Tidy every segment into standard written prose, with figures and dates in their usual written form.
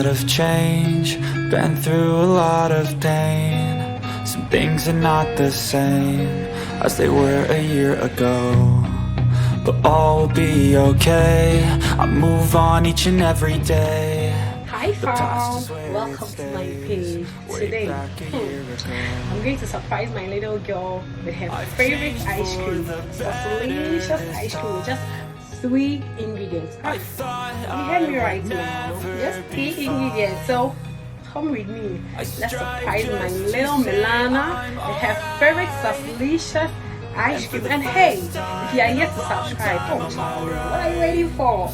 of change, been through a lot of pain. Some things are not the same as they were a year ago, but all will be okay. I move on each and every day. Hi fam, welcome to my page. Today I'm going to surprise my little girl with her favorite ice cream. It's delicious ice cream with just 3 ingredients. You heard me right now, just 3 ingredients. So come with me, let's surprise my little Milana with her favorite delicious ice cream. And hey, if you are yet to subscribe, oh child, what are you waiting for?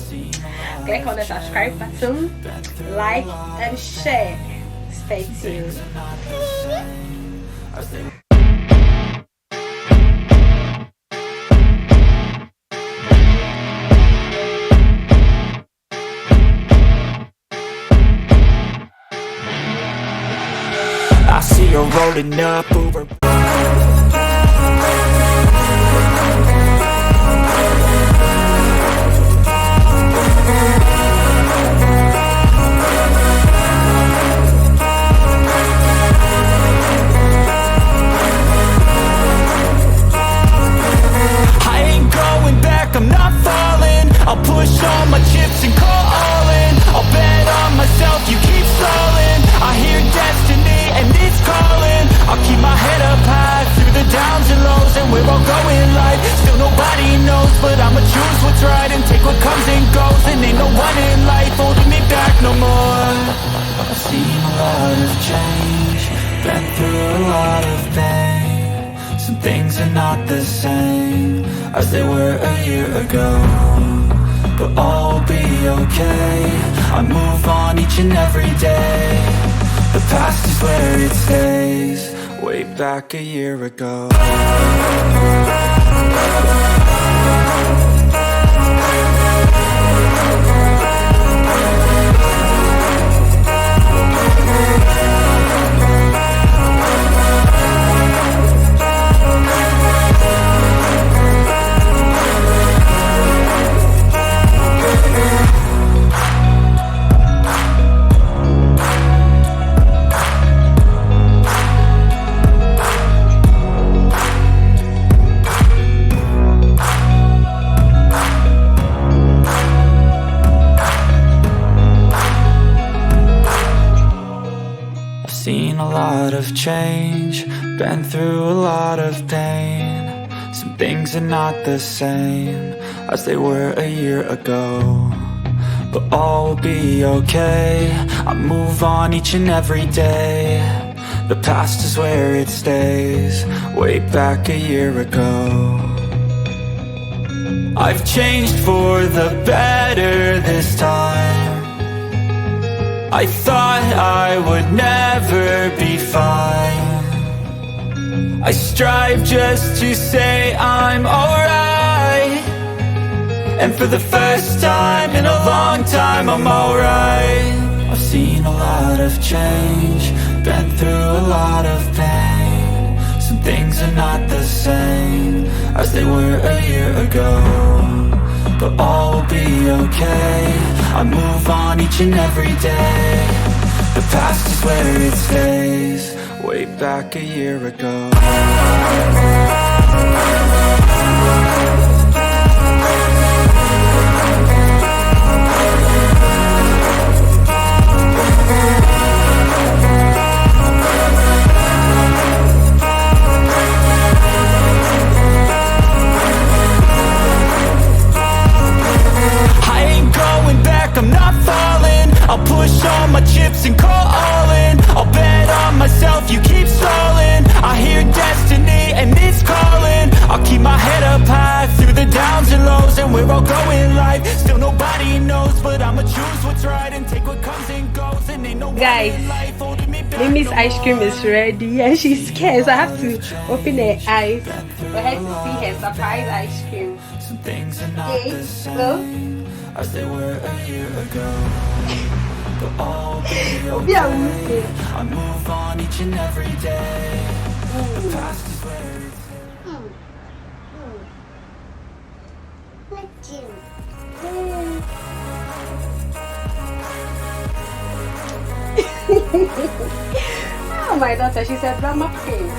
Click on the subscribe button, like and share. Stay tuned. I see her rolling up over. I'm not falling, I'll push all my chips and call all in. I'll bet on myself, you keep stalling. I hear destiny and it's calling. I'll keep my head up high through the downs and lows, and we're all going life. Still nobody knows, but I'ma choose what's right and take what comes and goes. And ain't no one in life holding me back no more. I've seen a lot of change, been through a lot of pain. Some things are not the same as they were a year ago, but all will be okay. I move on each and every day. The past is where it stays, way back a year ago. Seen a lot of change, been through a lot of pain. Some things are not the same as they were a year ago, but all will be okay. I move on each and every day. The past is where it stays, way back a year ago. I've changed for the better this time. I thought I would never be fine. I strive just to say I'm alright, and for the first time in a long time I'm alright. I've seen a lot of change, been through a lot of pain. Some things are not the same as they were a year ago, but all will be okay. I move on each and every day. The past is where it stays, way back a year ago. I'm not falling, I'll push all my chips and call all in. I'll bet on myself, you keep stalling. I hear destiny and it's calling. I'll keep my head up high through the downs and lows, and we're all going life. Still nobody knows, but I'ma choose what's right and take what comes and goes. And ain't no guys, Mimi's ice cream is ready and she's scared, so I have to open her eyes for her to see her surprise ice cream. Okay, so as they were a year ago, but all be okay. I move on each and every day. The past is where it's Oh, my daughter, she's a drama queen.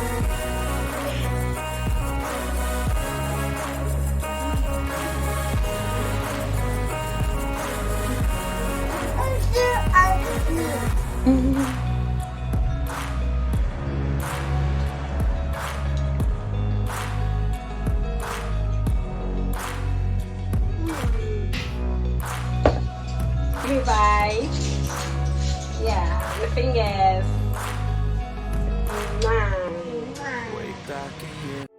Goodbye. Yeah, your fingers. Mwah. Way back in here.